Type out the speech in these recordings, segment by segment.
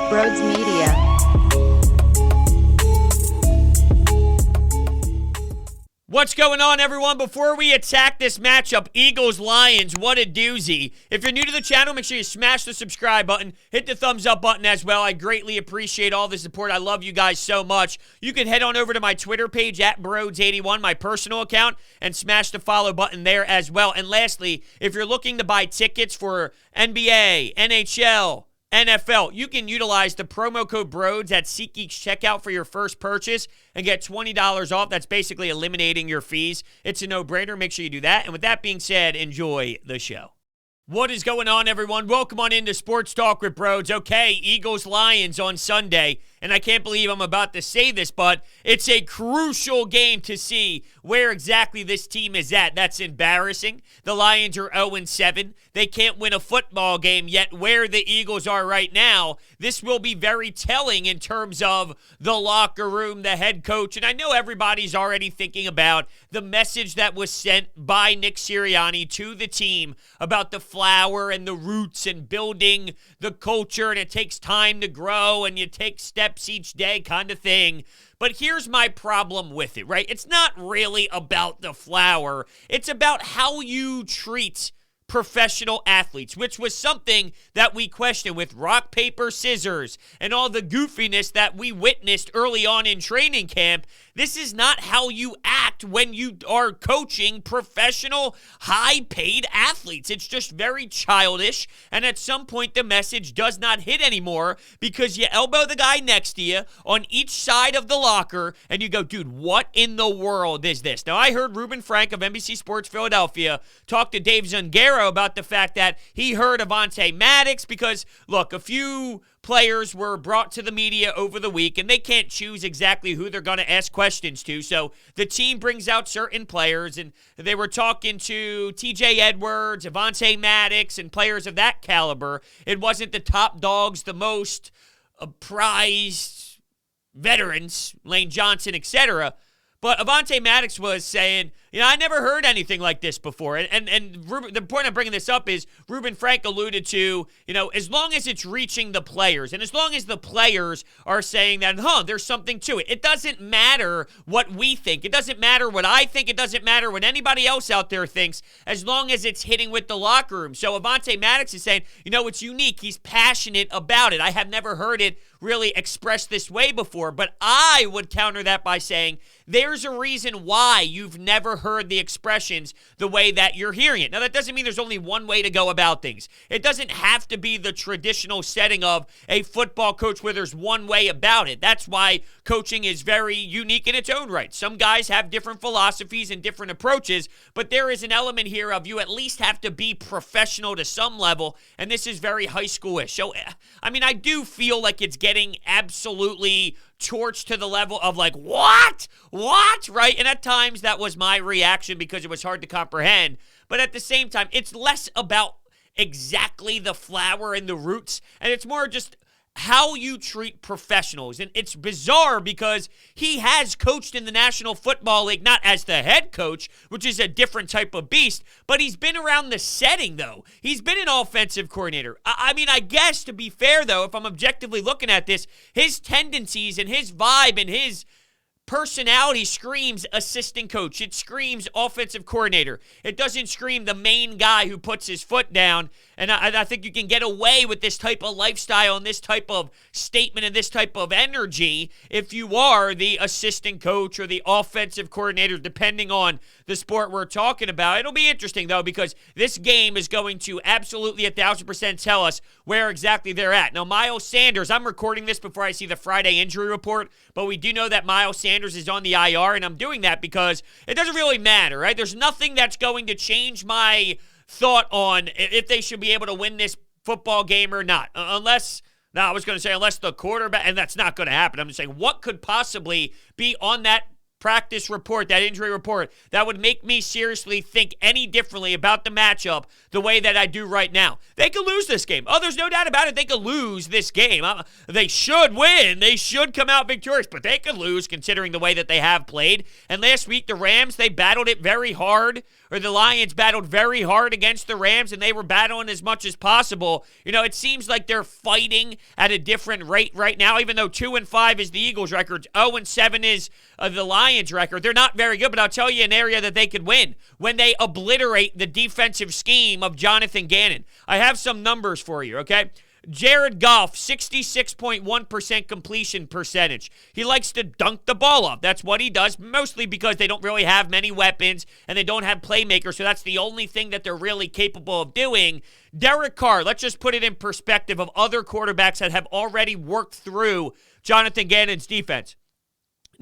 Brodes Media. What's going on, everyone? Before we attack this matchup, Eagles-Lions, what a doozy. If you're new to the channel, make sure you smash the subscribe button, hit the thumbs up button as well. I greatly appreciate all the support. I love you guys so much. You can head on over to my Twitter page, @Brodes81, my personal account, and smash the follow button there as well. And lastly, if you're looking to buy tickets for NBA, NHL, NFL, you can utilize the promo code BRODES at SeatGeek's checkout for your first purchase and get $20 off. That's basically eliminating your fees. It's a no-brainer. Make sure you do that. And with that being said, enjoy the show. What is going on, everyone? Welcome on into Sports Talk with Brodes. Okay, Eagles-Lions on Sunday. And I can't believe I'm about to say this, but it's a crucial game to see where exactly this team is at. That's embarrassing. The Lions are 0-7. They can't win a football game, yet where the Eagles are right now, this will be very telling in terms of the locker room, the head coach. And I know everybody's already thinking about the message that was sent by Nick Sirianni to the team about the flower and the roots and building the culture, and it takes time to grow and you take steps each day kind of thing. But here's my problem with it, right? It's not really about the flower. It's about how you treat professional athletes, which was something that we questioned with rock, paper, scissors and all the goofiness that we witnessed early on in training camp. This is not how you act when you are coaching professional, high-paid athletes. It's just very childish, and at some point the message does not hit anymore because you elbow the guy next to you on each side of the locker, and you go, dude, what in the world is this? Now, I heard Ruben Frank of NBC Sports Philadelphia talk to Dave Zungaro about the fact that he heard Avonte Maddox because, look, a few players were brought to the media over the week, and they can't choose exactly who they're going to ask questions to. So the team brings out certain players, and they were talking to TJ Edwards, Avonte Maddox, and players of that caliber. It wasn't the top dogs, the most prized veterans, Lane Johnson, etc. But Avonte Maddox was saying, I never heard anything like this before. And Ruben, the point I'm bringing this up is Ruben Frank alluded to, as long as it's reaching the players and as long as the players are saying that, there's something to it. It doesn't matter what we think. It doesn't matter what I think. It doesn't matter what anybody else out there thinks as long as it's hitting with the locker room. So Avonte Maddox is saying, it's unique. He's passionate about it. I have never heard it really expressed this way before, but I would counter that by saying there's a reason why you've never heard the expressions the way that you're hearing it. Now, that doesn't mean there's only one way to go about things. It doesn't have to be the traditional setting of a football coach where there's one way about it. That's why coaching is very unique in its own right. Some guys have different philosophies and different approaches, but there is an element here of you at least have to be professional to some level, and this is very high schoolish. So, I do feel like it's getting absolutely torched to the level of like, what, right? And at times that was my reaction because it was hard to comprehend. But at the same time, it's less about exactly the flower and the roots, and it's more just how you treat professionals. And it's bizarre because he has coached in the National Football League, not as the head coach, which is a different type of beast, but he's been around the setting, though. He's been an offensive coordinator. I guess, to be fair, though, if I'm objectively looking at this, his tendencies and his vibe and his personality screams assistant coach. It screams offensive coordinator. It doesn't scream the main guy who puts his foot down. And I think you can get away with this type of lifestyle and this type of statement and this type of energy if you are the assistant coach or the offensive coordinator, depending on the sport we're talking about. It'll be interesting, though, because this game is going to absolutely 1,000% tell us where exactly they're at. Now, Miles Sanders, I'm recording this before I see the Friday injury report, but we do know that Miles Sanders is on the IR, and I'm doing that because it doesn't really matter, right? There's nothing that's going to change my thought on if they should be able to win this football game or not. Unless the quarterback, and that's not going to happen. I'm just saying, what could possibly be on that practice report, that injury report, that would make me seriously think any differently about the matchup the way that I do right now. They could lose this game. Oh, there's no doubt about it. They could lose this game. They should win. They should come out victorious, but they could lose considering the way that they have played. And last week, the Rams, they battled it very hard or the Lions battled very hard against the Rams and they were battling as much as possible. It seems like they're fighting at a different rate right now, even though 2-5 is the Eagles' record, 0-7 is the Lions' record. They're not very good, but I'll tell you an area that they could win when they obliterate the defensive scheme of Jonathan Gannon. I have some numbers for you, okay? Jared Goff, 66.1% completion percentage. He likes to dunk the ball off. That's what he does, mostly because they don't really have many weapons and they don't have playmakers, so that's the only thing that they're really capable of doing. Derek Carr, let's just put it in perspective of other quarterbacks that have already worked through Jonathan Gannon's defense.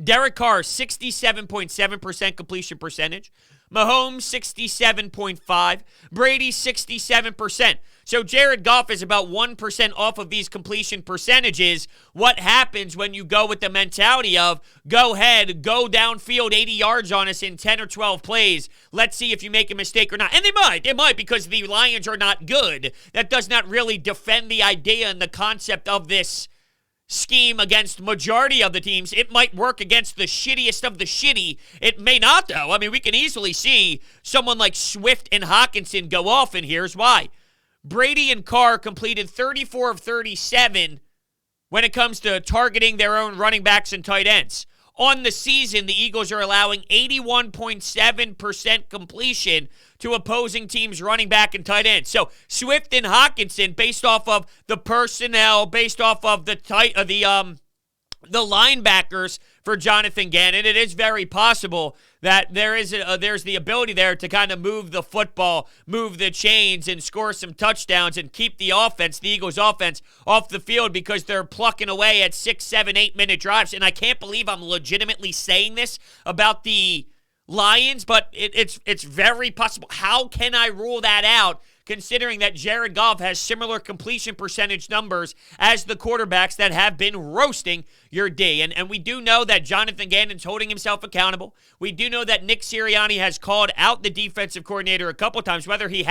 Derek Carr, 67.7% completion percentage. Mahomes, 67.5%. Brady, 67%. So Jared Goff is about 1% off of these completion percentages. What happens when you go with the mentality of, go ahead, go downfield 80 yards on us in 10 or 12 plays. Let's see if you make a mistake or not. And they might because the Lions are not good. That does not really defend the idea and the concept of this scheme against majority of the teams. It might work against the shittiest of the shitty. It may not, though. I mean, we can easily see someone like Swift and Hawkinson go off, and here's why. Brady and Carr completed 34 of 37 when it comes to targeting their own running backs and tight ends. On the season, the Eagles are allowing 81.7% completion to opposing teams' running back and tight ends. So Swift and Hawkinson, based off of the personnel, based off of the linebackers for Jonathan Gannon, it is very possible that there's the ability there to kind of move the football, move the chains, and score some touchdowns and keep the offense, the Eagles' offense, off the field because they're plucking away at 6, 7, 8-minute drives. And I can't believe I'm legitimately saying this about the Lions, but it's very possible. How can I rule that out, considering that Jared Goff has similar completion percentage numbers as the quarterbacks that have been roasting your D? And we do know that Jonathan Gannon's holding himself accountable. We do know that Nick Sirianni has called out the defensive coordinator a couple times, whether he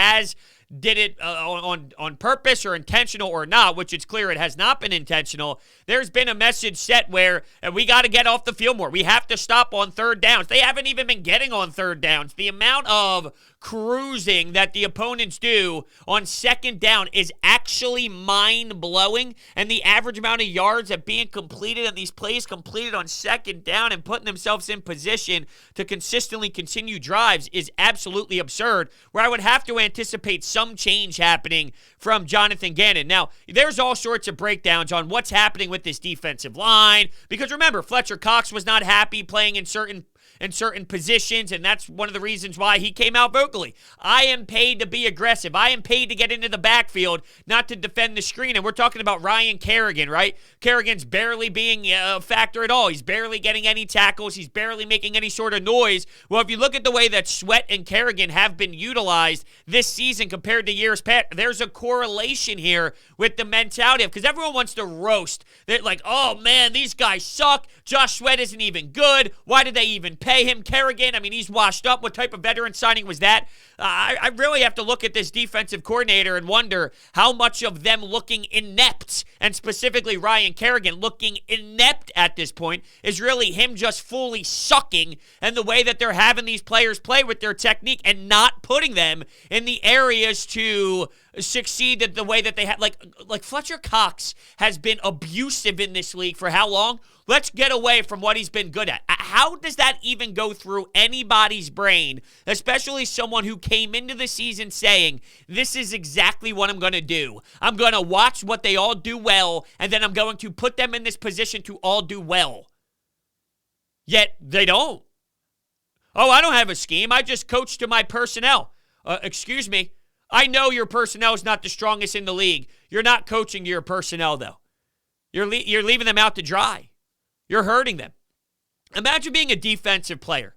did it on purpose or intentional or not, which it's clear it has not been intentional. There's been a message set where we got to get off the field more. We have to stop on third downs. They haven't even been getting on third downs. The amount of cruising that the opponents do on second down is actually mind-blowing, and the average amount of yards that being completed and these plays completed on second down and putting themselves in position to consistently continue drives is absolutely absurd, where I would have to anticipate some change happening from Jonathan Gannon. Now, there's all sorts of breakdowns on what's happening with this defensive line, because remember, Fletcher Cox was not happy playing in certain positions, and that's one of the reasons why he came out vocally. I am paid to be aggressive. I am paid to get into the backfield, not to defend the screen. And we're talking about Ryan Kerrigan, right? Kerrigan's barely being a factor at all. He's barely getting any tackles. He's barely making any sort of noise. Well, if you look at the way that Sweat and Kerrigan have been utilized this season compared to years past, there's a correlation here with the mentality of, because everyone wants to roast. They're like, oh man, these guys suck. Josh Sweat isn't even good. Why did they even pay him? Kerrigan, I mean, he's washed up. What type of veteran signing was that? I really have to look at this defensive coordinator and wonder how much of them looking inept, and specifically Ryan Kerrigan looking inept at this point, is really him just fully sucking, and the way that they're having these players play with their technique and not putting them in the areas to succeed at the way that they have. Like Fletcher Cox has been abusive in this league for how long? Let's get away from what he's been good at. How does that even go through anybody's brain, especially someone who came into the season saying, this is exactly what I'm going to do. I'm going to watch what they all do well, and then I'm going to put them in this position to all do well. Yet they don't. Oh, I don't have a scheme. I just coach to my personnel. Excuse me. I know your personnel is not the strongest in the league. You're not coaching your personnel, though. You're leaving them out to dry. You're hurting them. Imagine being a defensive player.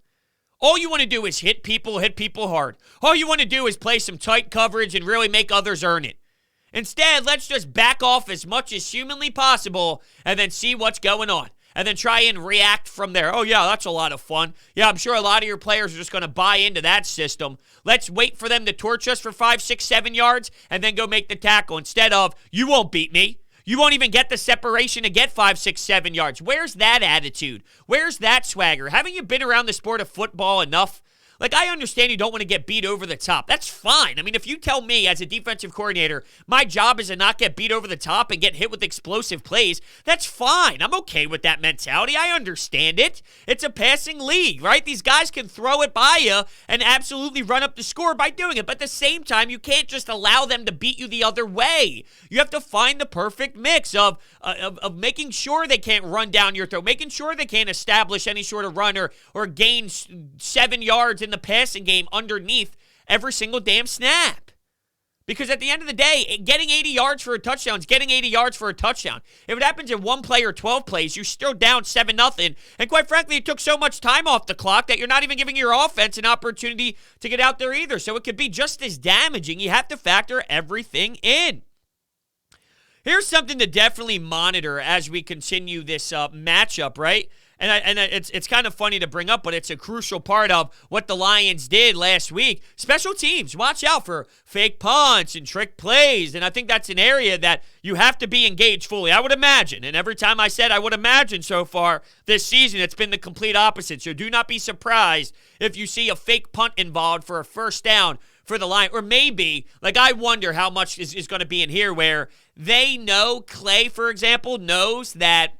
All you want to do is hit people hard. All you want to do is play some tight coverage and really make others earn it. Instead, let's just back off as much as humanly possible and then see what's going on. And then try and react from there. Oh, yeah, that's a lot of fun. Yeah, I'm sure a lot of your players are just going to buy into that system. Let's wait for them to torch us for 5, 6, 7 yards and then go make the tackle instead of, you won't beat me. You won't even get the separation to get 5, 6, 7 yards. Where's that attitude? Where's that swagger? Haven't you been around the sport of football enough? Like, I understand you don't want to get beat over the top. That's fine. I mean, if you tell me as a defensive coordinator, my job is to not get beat over the top and get hit with explosive plays, that's fine. I'm okay with that mentality. I understand it. It's a passing league, right? These guys can throw it by you and absolutely run up the score by doing it. But at the same time, you can't just allow them to beat you the other way. You have to find the perfect mix of making sure they can't run down your throat, making sure they can't establish any sort of run or gain 7 yards in the passing game underneath every single damn snap. Because at the end of the day, getting 80 yards for a touchdown is getting 80 yards for a touchdown. If it happens in 1 play or 12 plays, you're still down 7-0. And quite frankly, it took so much time off the clock that you're not even giving your offense an opportunity to get out there either. So it could be just as damaging. You have to factor everything in. Here's something to definitely monitor as we continue this matchup, right? And it's kind of funny to bring up, but it's a crucial part of what the Lions did last week. Special teams, watch out for fake punts and trick plays, and I think that's an area that you have to be engaged fully, I would imagine. And every time I said I would imagine so far this season, it's been the complete opposite. So do not be surprised if you see a fake punt involved for a first down for the Lions. Or maybe, like, I wonder how much is going to be in here where they know, Clay, for example, knows that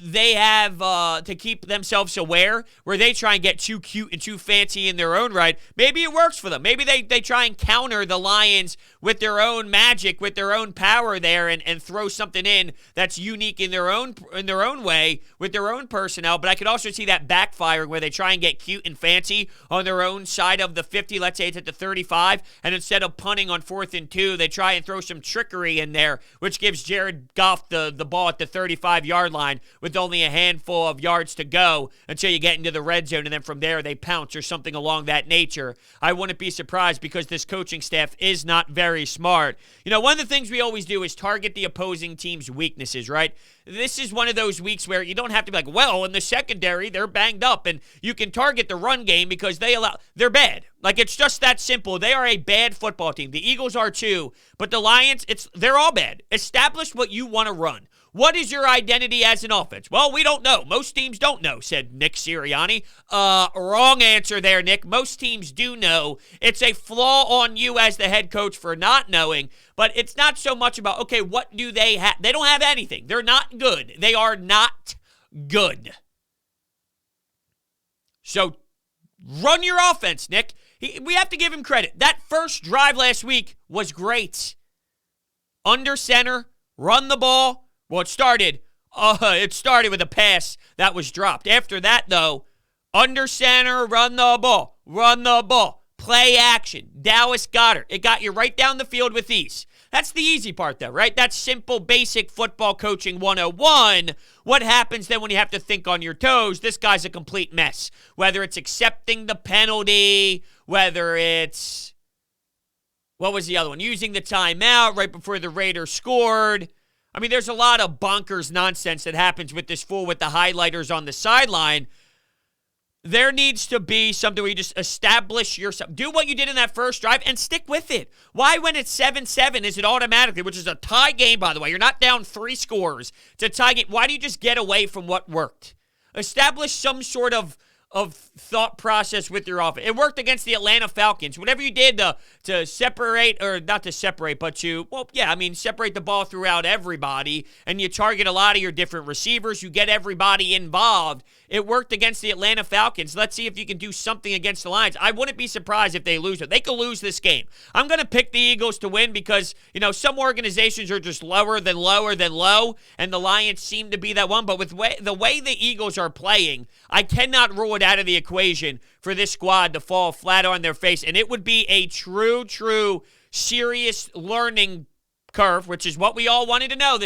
they have to keep themselves aware where they try and get too cute and too fancy in their own right. Maybe it works for them. Maybe they try and counter the Lions with their own magic, with their own power there and throw something in that's unique in their own way with their own personnel. But I could also see that backfiring where they try and get cute and fancy on their own side of the 50. Let's say it's at the 35. And instead of punting on 4th and 2, they try and throw some trickery in there, which gives Jared Goff the ball at the 35-yard line with only a handful of yards to go until you get into the red zone, and then from there they pounce or something along that nature. I wouldn't be surprised because this coaching staff is not very smart. You know, one of the things we always do is target the opposing team's weaknesses, right? This is one of those weeks where you don't have to be like, well, in the secondary, they're banged up, and you can target the run game because they're bad. Like, it's just that simple. They are a bad football team. The Eagles are too, but the Lions, they're all bad. Establish what you want to run. What is your identity as an offense? Well, we don't know. Most teams don't know, said Nick Sirianni. Wrong answer there, Nick. Most teams do know. It's a flaw on you as the head coach for not knowing, but it's not so much about, okay, what do they have? They don't have anything. They're not good. They are not good. So run your offense, Nick. We have to give him credit. That first drive last week was great. Under center, run the ball. Well, it started with a pass that was dropped. After that, though, under center, run the ball, play action, Dallas Goedert. It got you right down the field with ease. That's the easy part, though, right? That's simple, basic football coaching 101. What happens then when you have to think on your toes? This guy's a complete mess. Whether it's accepting the penalty, whether it's, what was the other one? Using the timeout right before the Raiders scored. I mean, there's a lot of bonkers nonsense that happens with this fool with the highlighters on the sideline. There needs to be something where you just establish yourself. Do what you did in that first drive and stick with it. Why, when it's 7-7, is it automatically, which is a tie game, by the way, you're not down 3 scores. It's a tie game. Why do you just get away from what worked? Establish some sort of thought process with your offense. It worked against the Atlanta Falcons. Whatever you did to separate, or not to separate, but separate the ball throughout everybody, and you target a lot of your different receivers. You get everybody involved. It worked against the Atlanta Falcons. Let's see if you can do something against the Lions. I wouldn't be surprised if they lose it. They could lose this game. I'm going to pick the Eagles to win because, some organizations are just lower than low, and the Lions seem to be that one. But with the way the Eagles are playing, I cannot rule it out of the equation for this squad to fall flat on their face. And it would be a true, serious learning curve, which is what we all wanted to know.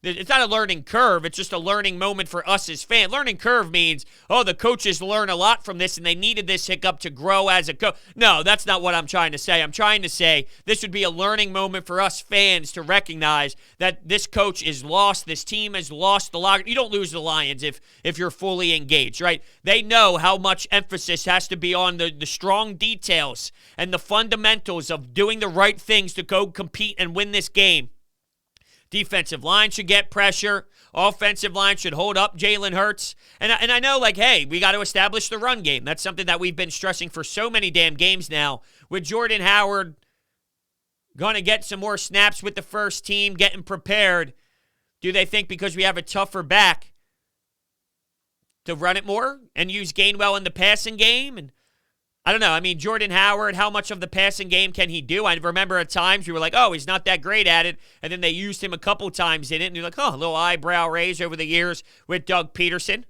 It's not a learning curve. It's just a learning moment for us as fans. Learning curve means, the coaches learn a lot from this and they needed this hiccup to grow as a coach. No, that's not what I'm trying to say. I'm trying to say this would be a learning moment for us fans to recognize that this coach is lost. This team has lost the locker. You don't lose the Lions if you're fully engaged, right? They know how much emphasis has to be on the strong details and the fundamentals of doing the right things to go compete and win this game. Defensive line should get pressure. Offensive line should hold up Jalen Hurts. And I know, like, hey, we got to establish the run game. That's something that we've been stressing for so many damn games now. With Jordan Howard going to get some more snaps with the first team, getting prepared, do they think because we have a tougher back to run it more and use Gainwell in the passing game? And I don't know. I mean, Jordan Howard, how much of the passing game can he do? I remember at times we were like, oh, he's not that great at it. And then they used him a couple times in it. And you're like, oh, a little eyebrow raise over the years with Doug Peterson.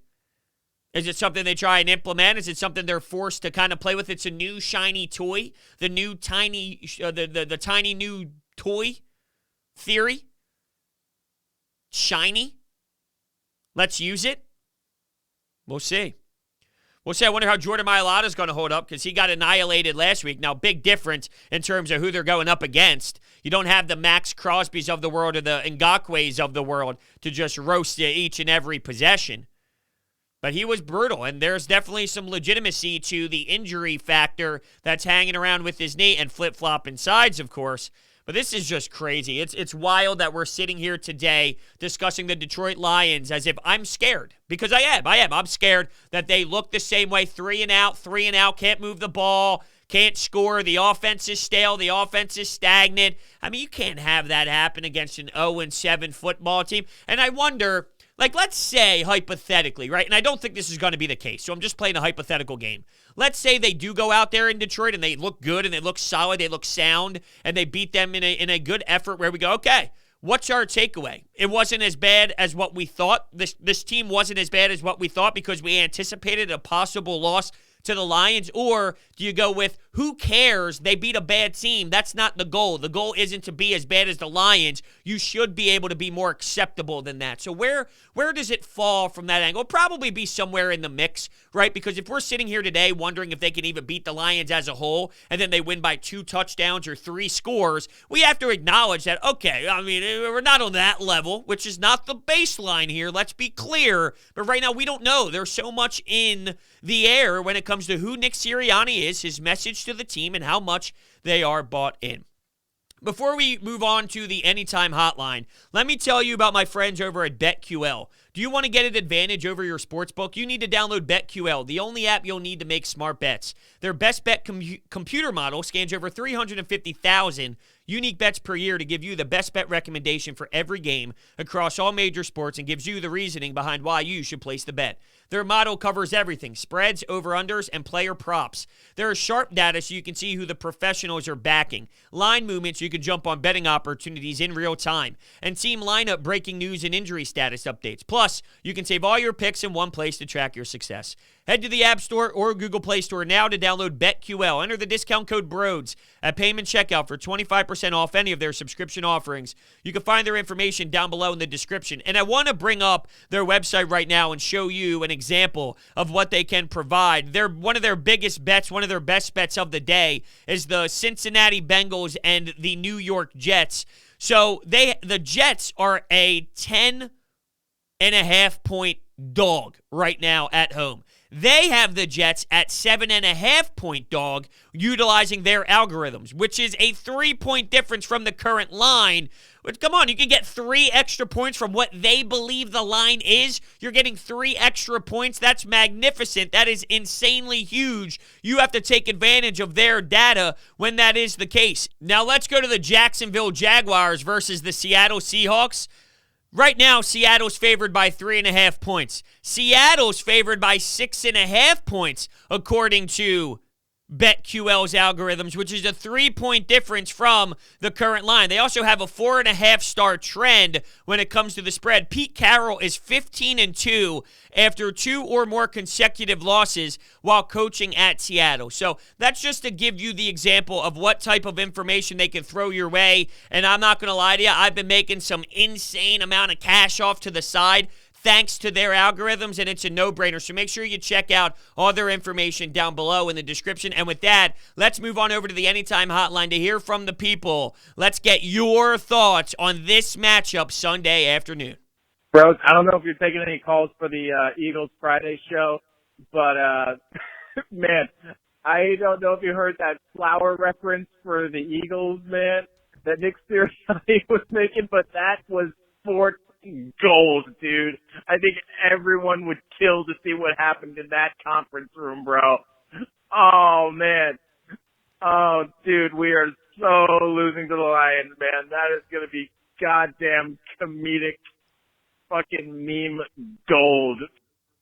Is it something they try and implement? Is it something they're forced to kind of play with? It's a new shiny toy, the new tiny, the tiny new toy theory. Shiny. Let's use it. We'll see. We'll see. I wonder how Jordan Mailata is going to hold up because he got annihilated last week. Now, big difference in terms of who they're going up against. You don't have the Max Crosbys of the world or the Ngakwe's of the world to just roast you each and every possession. But he was brutal, and there's definitely some legitimacy to the injury factor that's hanging around with his knee and flip-flopping sides, of course. But this is just crazy. It's wild that we're sitting here today discussing the Detroit Lions as if I'm scared. Because I am. I'm scared that they look the same way. 3 and out, can't move the ball, can't score. The offense is stale. The offense is stagnant. I mean, you can't have that happen against an 0-7 football team. And I wonder, like, let's say hypothetically, right? And I don't think this is going to be the case, so I'm just playing a hypothetical game. Let's say they do go out there in Detroit and they look good and they look solid, they look sound, and they beat them in a good effort where we go, okay, what's our takeaway? It wasn't as bad as what we thought. This team wasn't as bad as what we thought because we anticipated a possible loss to the Lions? Or do you go with, who cares? They beat a bad team. That's not the goal. The goal isn't to be as bad as the Lions. You should be able to be more acceptable than that. So where does it fall from that angle? Probably be somewhere in the mix, right? Because if we're sitting here today wondering if they can even beat the Lions as a whole, and then they win by 2 touchdowns or 3 scores, we have to acknowledge that, okay, I mean, we're not on that level, which is not the baseline here. Let's be clear. But right now, we don't know. There's so much in the air when it comes to who Nick Sirianni is, his message to the team, and how much they are bought in. Before we move on to the Anytime Hotline, let me tell you about my friends over at BetQL. Do you want to get an advantage over your sportsbook? You need to download BetQL, the only app you'll need to make smart bets. Their best bet computer model scans over 350,000 unique bets per year to give you the best bet recommendation for every game across all major sports and gives you the reasoning behind why you should place the bet. Their model covers everything: spreads, over-unders, and player props. There is sharp data so you can see who the professionals are backing, line movements so you can jump on betting opportunities in real time, and team lineup, breaking news, and injury status updates. Plus, you can save all your picks in one place to track your success. Head to the App Store or Google Play Store now to download BetQL. Enter the discount code Brodes at payment checkout for 25% off any of their subscription offerings. You can find their information down below in the description. And I want to bring up their website right now and show you an example of what they can provide. One of their biggest bets, one of their best bets of the day is the Cincinnati Bengals and the New York Jets. So the Jets are a 10.5-point dog right now at home. They have the Jets at 7.5-point dog, utilizing their algorithms, which is a 3-point difference from the current line. But come on, you can get 3 extra points from what they believe the line is. You're getting 3 extra points. That's magnificent. That is insanely huge. You have to take advantage of their data when that is the case. Now let's go to the Jacksonville Jaguars versus the Seattle Seahawks. Right now, Seattle's favored by 3.5 points. Seattle's favored by 6.5 points, according to BetQL's algorithms, which is a 3-point difference from the current line. They also have a 4.5-star trend when it comes to the spread. Pete Carroll is 15-2 after 2 or more consecutive losses while coaching at Seattle. So that's just to give you the example of what type of information they can throw your way. And I'm not going to lie to you, I've been making some insane amount of cash off to the side thanks to their algorithms, and it's a no-brainer. So make sure you check out all their information down below in the description. And with that, let's move on over to the Anytime Hotline to hear from the people. Let's get your thoughts on this matchup Sunday afternoon. Bros, I don't know if you're taking any calls for the Eagles Friday show, but, man, I don't know if you heard that flower reference for the Eagles, man. that Nick Sirianni was making, but that was sports gold, dude. I think everyone would kill to see what happened in that conference room, bro. Oh, man. Oh, dude, we are so losing to the Lions, man. That is going to be goddamn comedic fucking meme gold.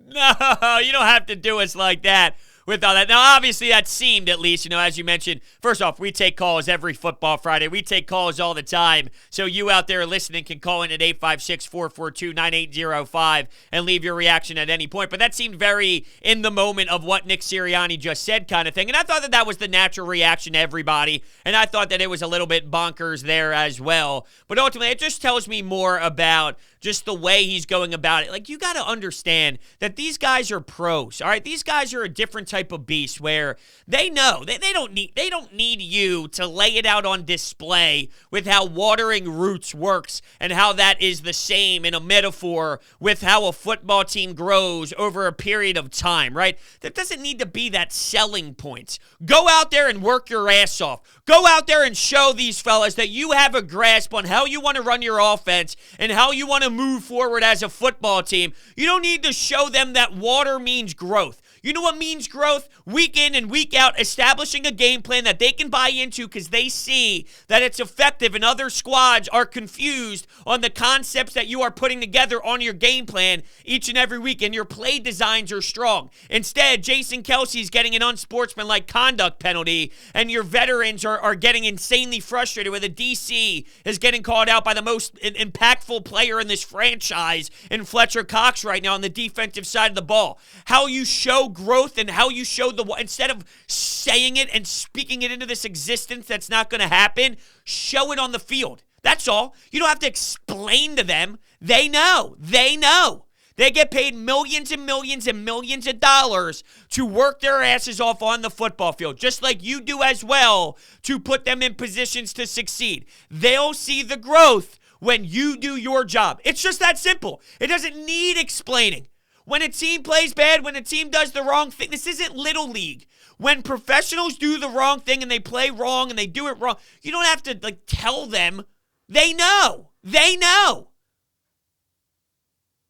No, you don't have to do us like that with all that. Now, obviously, that seemed, at least, as you mentioned, first off, we take calls every football Friday. We take calls all the time. So you out there listening can call in at 856-442-9805 and leave your reaction at any point. But that seemed very in the moment of what Nick Sirianni just said kind of thing. And I thought that was the natural reaction to everybody. And I thought that it was a little bit bonkers there as well. But ultimately, it just tells me more about just the way he's going about it. Like, you got to understand that these guys are pros, all right? These guys are a different type of beast where they know they don't need you to lay it out on display with how watering roots works and how that is the same in a metaphor with how a football team grows over a period of time, right? That doesn't need to be that selling point. Go out there and work your ass off. Go out there and show these fellas that you have a grasp on how you want to run your offense and how you want to move forward as a football team. You don't need to show them that water means growth. You know what means growth? Week in and week out, establishing a game plan that they can buy into because they see that it's effective and other squads are confused on the concepts that you are putting together on your game plan each and every week, and your play designs are strong. Instead, Jason Kelsey's getting an unsportsmanlike conduct penalty, and your veterans are getting insanely frustrated where the DC is getting called out by the most impactful player in this franchise in Fletcher Cox right now on the defensive side of the ball. How you show growth and how you show instead of saying it and speaking it into this existence that's not going to happen, show it on the field. That's all. You don't have to explain to them. They know. They know. They get paid millions and millions and millions of dollars to work their asses off on the football field, just like you do as well, to put them in positions to succeed. They'll see the growth when you do your job. It's just that simple. It doesn't need explaining. When a team plays bad, when a team does the wrong thing, this isn't Little League. When professionals do the wrong thing and they play wrong and they do it wrong, you don't have to tell them. They know. They know.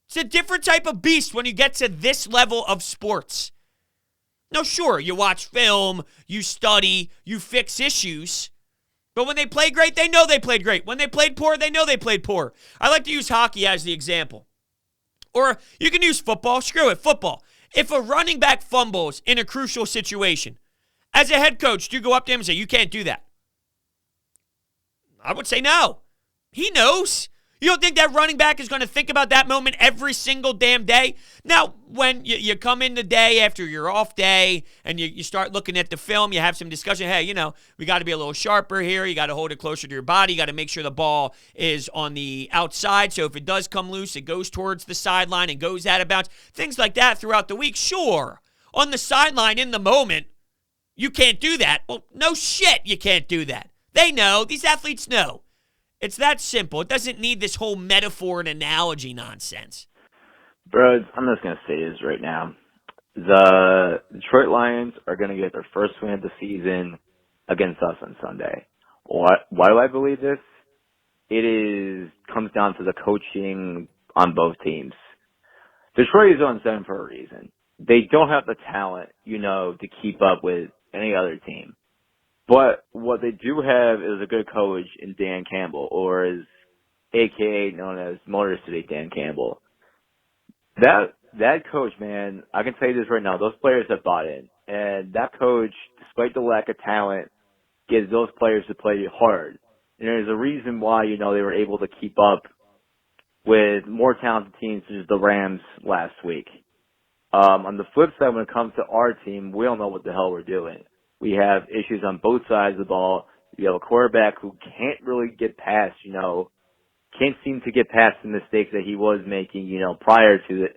It's a different type of beast when you get to this level of sports. Now, sure, you watch film, you study, you fix issues. But when they play great, they know they played great. When they played poor, they know they played poor. I like to use hockey as the example. Or you can use football. Screw it, football. If a running back fumbles in a crucial situation, as a head coach, do you go up to him and say, you can't do that? I would say no. He knows. You don't think that running back is going to think about that moment every single damn day? Now, when you come in the day after your off day and you start looking at the film, you have some discussion. Hey, we got to be a little sharper here. You got to hold it closer to your body. You got to make sure the ball is on the outside. So if it does come loose, it goes towards the sideline and goes out of bounds. Things like that throughout the week. Sure, on the sideline in the moment, you can't do that. Well, no shit, you can't do that. They know. These athletes know. It's that simple. It doesn't need this whole metaphor and analogy nonsense. Brodes, I'm just going to say this right now. The Detroit Lions are going to get their first win of the season against us on Sunday. Why do I believe this? Comes down to the coaching on both teams. Detroit is on 7 for a reason. They don't have the talent, to keep up with any other team. But what they do have is a good coach in Dan Campbell, or is AKA known as Motor City Dan Campbell. That coach, man, I can say this right now, those players have bought in. And that coach, despite the lack of talent, gets those players to play hard. And there's a reason why, they were able to keep up with more talented teams such as the Rams last week. On the flip side, when it comes to our team, we don't know what the hell we're doing. We have issues on both sides of the ball. We have a quarterback who can't really get past, can't seem to get past the mistakes that he was making, prior to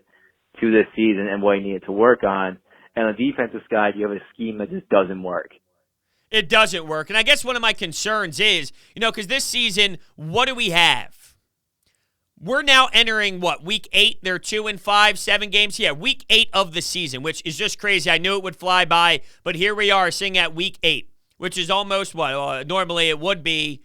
this season and what he needed to work on. And on the defensive side, you have a scheme that just doesn't work. It doesn't work. And I guess one of my concerns is, because this season, what do we have? We're now entering, week 8? They're 2-5, 7 games. Yeah, week 8 of the season, which is just crazy. I knew it would fly by, but here we are sitting at week 8, which is almost normally it would be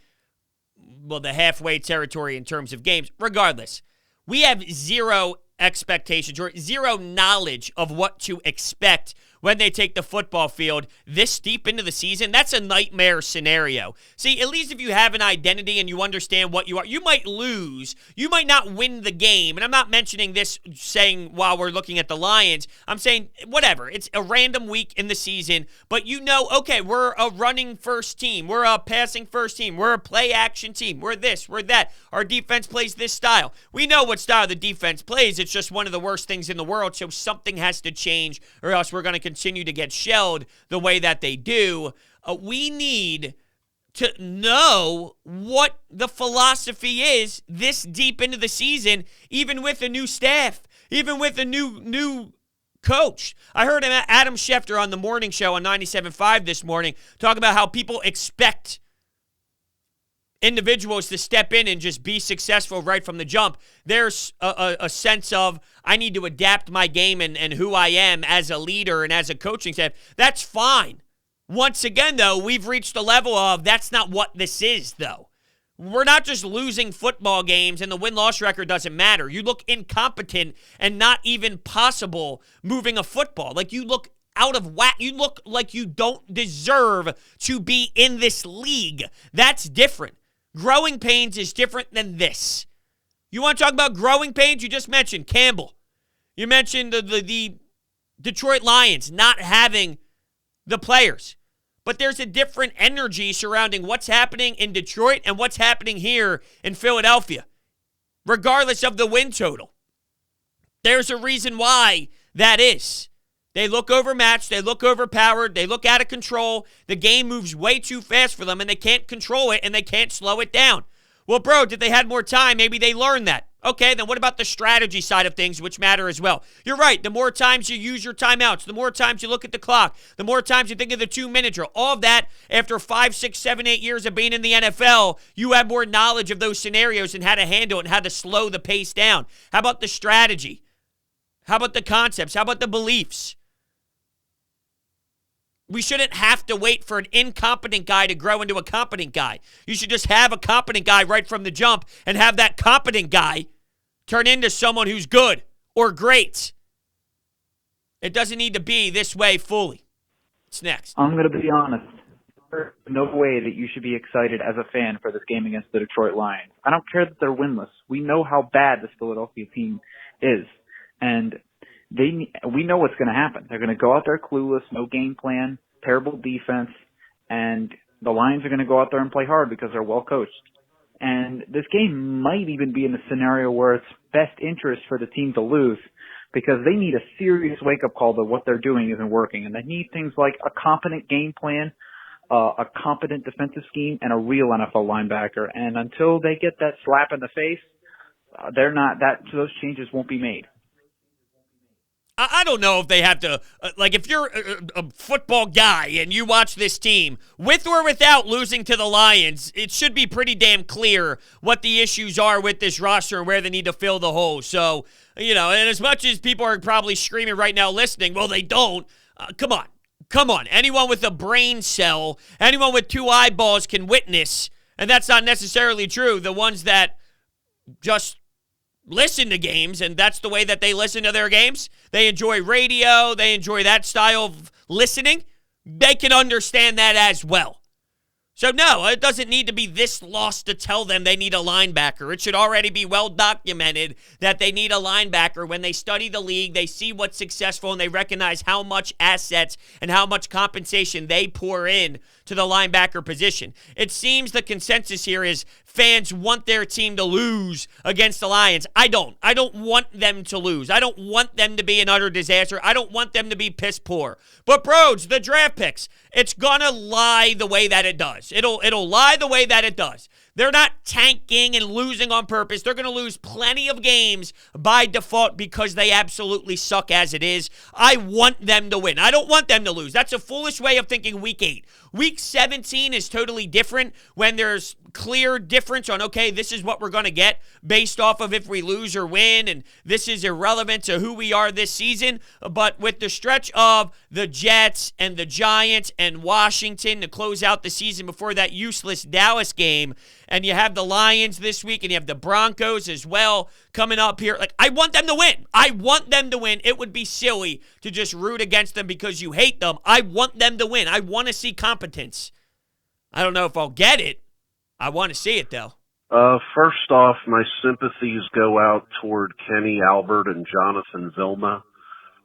the halfway territory in terms of games. Regardless, we have zero expectations or zero knowledge of what to expect when they take the football field this deep into the season. That's a nightmare scenario. See, at least if you have an identity and you understand what you are, you might lose. You might not win the game. And I'm not mentioning this saying while we're looking at the Lions. I'm saying whatever. It's a random week in the season, but you know, okay, we're a running first team. We're a passing first team. We're a play action team. We're this, we're that. Our defense plays this style. We know what style the defense plays. It's just one of the worst things in the world, so something has to change or else we're going to continue to get shelled the way that they do. We need to know what the philosophy is this deep into the season, even with a new staff, even with a new coach. I heard Adam Schefter on the morning show on 97.5 this morning talk about how people expect individuals to step in and just be successful right from the jump. There's a sense of, I need to adapt my game and who I am as a leader and as a coaching staff. That's fine. Once again, though, we've reached the level of that's not what this is, though. We're not just losing football games and the win-loss record doesn't matter. You look incompetent and not even possible moving a football. Like, you look out of whack. You look like you don't deserve to be in this league. That's different. Growing pains is different than this. You want to talk about growing pains? You just mentioned Campbell. You mentioned the Detroit Lions not having the players. But there's a different energy surrounding what's happening in Detroit and what's happening here in Philadelphia, regardless of the win total. There's a reason why that is. They look overmatched. They look overpowered. They look out of control. The game moves way too fast for them, and they can't control it, and they can't slow it down. Well, bro, if they had more time, maybe they learned that. Okay, then what about the strategy side of things, which matter as well? You're right. The more times you use your timeouts, the more times you look at the clock, the more times you think of the 2-minute drill, all of that, after 5, 6, 7, 8 years of being in the NFL, you have more knowledge of those scenarios and how to handle it and how to slow the pace down. How about the strategy? How about the concepts? How about the beliefs? We shouldn't have to wait for an incompetent guy to grow into a competent guy. You should just have a competent guy right from the jump and have that competent guy turn into someone who's good or great. It doesn't need to be this way fully. It's next. I'm going to be honest. There's no way that you should be excited as a fan for this game against the Detroit Lions. I don't care that they're winless. We know how bad this Philadelphia team is. And we know what's going to happen. They're going to go out there clueless, no game plan, terrible defense, and the Lions are going to go out there and play hard because they're well coached. And this game might even be in a scenario where it's best interest for the team to lose because they need a serious wake-up call that what they're doing isn't working. And they need things like a competent game plan, a competent defensive scheme, and a real NFL linebacker. And until they get that slap in the face, those changes won't be made. I don't know if they have to, if you're a football guy and you watch this team, with or without losing to the Lions, it should be pretty damn clear what the issues are with this roster and where they need to fill the hole. So, and as much as people are probably screaming right now listening, well, they don't. Come on. Anyone with a brain cell, anyone with 2 eyeballs can witness, and that's not necessarily true. The ones that just listen to games, and that's the way that they listen to their games. They enjoy radio. They enjoy that style of listening. They can understand that as well. So, no, it doesn't need to be this lost to tell them they need a linebacker. It should already be well documented that they need a linebacker. When they study the league, they see what's successful, and they recognize how much assets and how much compensation they pour in to the linebacker position. It seems the consensus here is fans want their team to lose against the Lions. I don't want them to lose. I don't want them to be an utter disaster. I don't want them to be piss poor. But Brodes, the draft picks, it's gonna lie the way that it does. It'll lie the way that it does. They're not tanking and losing on purpose. They're going to lose plenty of games by default because they absolutely suck as it is. I want them to win. I don't want them to lose. That's a foolish way of thinking week 8. Week 17 is totally different when there's clear difference on, okay, this is what we're going to get based off of if we lose or win, and this is irrelevant to who we are this season. But with the stretch of the Jets and the Giants and Washington to close out the season before that useless Dallas game, and you have the Lions this week, and you have the Broncos as well coming up here. Like, I want them to win. I want them to win. It would be silly to just root against them because you hate them. I want them to win. I want to see competence. I don't know if I'll get it. I want to see it, though. First off, my sympathies go out toward Kenny Albert and Jonathan Vilma,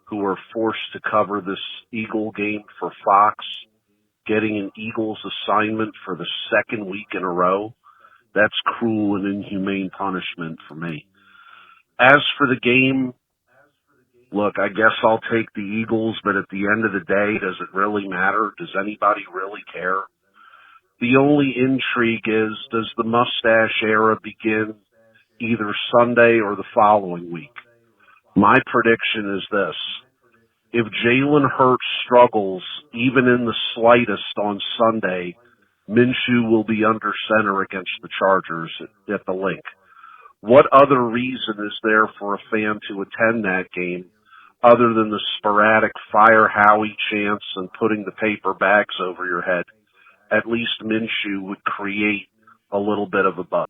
who are forced to cover this Eagle game for Fox, getting an Eagles assignment for the second week in a row. That's cruel and inhumane punishment for me. As for the game, look, I guess I'll take the Eagles, but at the end of the day, does it really matter? Does anybody really care? The only intrigue is, does the mustache era begin either Sunday or the following week? My prediction is this. If Jalen Hurts struggles even in the slightest on Sunday, Minshew will be under center against the Chargers at the Link. What other reason is there for a fan to attend that game other than the sporadic fire Howie chants and putting the paper bags over your head? At least Minshew would create a little bit of a buzz.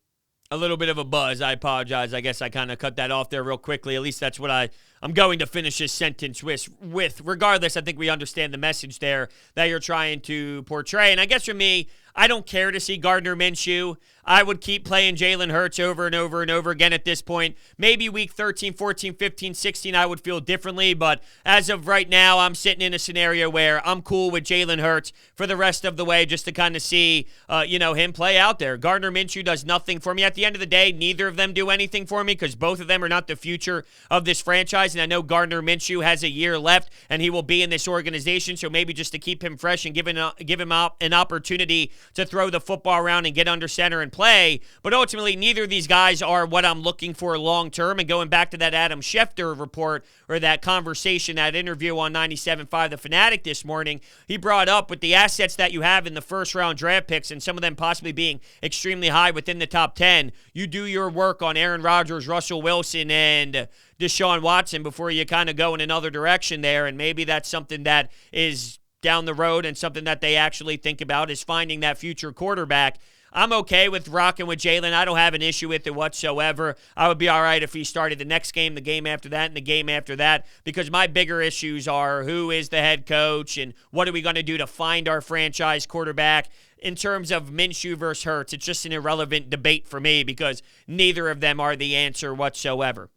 A little bit of a buzz. I apologize. I guess I kind of cut that off there real quickly. At least that's what I'm going to finish this sentence with. Regardless, I think we understand the message there that you're trying to portray. And I guess for me, I don't care to see Gardner Minshew. I would keep playing Jalen Hurts over and over and over again at this point. Maybe week 13, 14, 15, 16, I would feel differently. But as of right now, I'm sitting in a scenario where I'm cool with Jalen Hurts for the rest of the way just to kind of see, him play out there. Gardner Minshew does nothing for me. At the end of the day, neither of them do anything for me because both of them are not the future of this franchise. And I know Gardner Minshew has a year left and he will be in this organization. So maybe just to keep him fresh and give him an opportunity to throw the football around and get under center and play. But ultimately, neither of these guys are what I'm looking for long term. And going back to that Adam Schefter report or that conversation, that interview on 97.5 The Fanatic this morning, he brought up with the assets that you have in the first round draft picks and some of them possibly being extremely high within the top 10, you do your work on Aaron Rodgers, Russell Wilson, and Deshaun Watson before you kind of go in another direction there. And maybe that's something that is down the road and something that they actually think about is finding that future quarterback. I'm okay with rocking with Jalen. I don't have an issue with it whatsoever. I would be all right if he started the next game, the game after that, and the game after that, because my bigger issues are who is the head coach and what are we going to do to find our franchise quarterback. In terms of Minshew versus Hurts, it's just an irrelevant debate for me because neither of them are the answer whatsoever.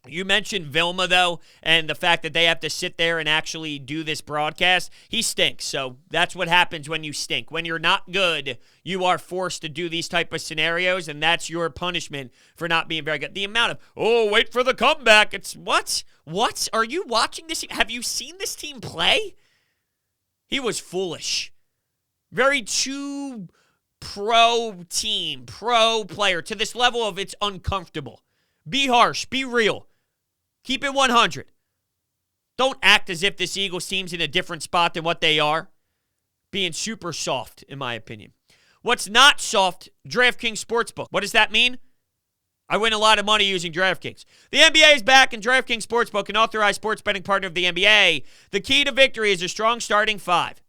You mentioned Vilma, though, and the fact that they have to sit there and actually do this broadcast. He stinks, so that's what happens when you stink. When you're not good, you are forced to do these type of scenarios, and that's your punishment for not being very good. The amount of, wait for the comeback. It's what? What? Are you watching this? Have you seen this team play? He was foolish. Very too pro team, pro player, to this level of it's uncomfortable. Be harsh. Be real. Keep it 100. Don't act as if this Eagles team's in a different spot than what they are. Being super soft, in my opinion. What's not soft? DraftKings Sportsbook. What does that mean? I win a lot of money using DraftKings. The NBA is back, and DraftKings Sportsbook, an authorized sports betting partner of the NBA. The key to victory is a strong starting five.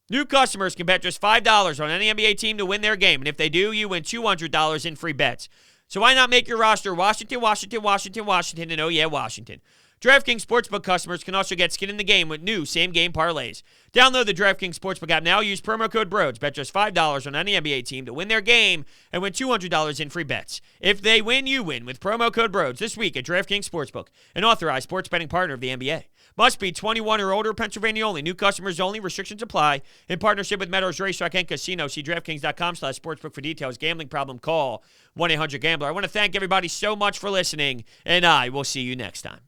New customers can bet just $5 on any NBA team to win their game, and if they do, you win $200 in free bets. So why not make your roster Washington, Washington, Washington, Washington, and oh yeah, Washington. DraftKings Sportsbook customers can also get skin in the game with new same-game parlays. Download the DraftKings Sportsbook app now. Use promo code Brodes. Bet just $5 on any NBA team to win their game and win $200 in free bets. If they win, you win with promo code Brodes this week at DraftKings Sportsbook, an authorized sports betting partner of the NBA. Must be 21 or older, Pennsylvania only. New customers only. Restrictions apply. In partnership with Meadows Racetrack and Casino. See DraftKings.com/sportsbook for details. Gambling problem, call 1-800-GAMBLER. I want to thank everybody so much for listening, and I will see you next time.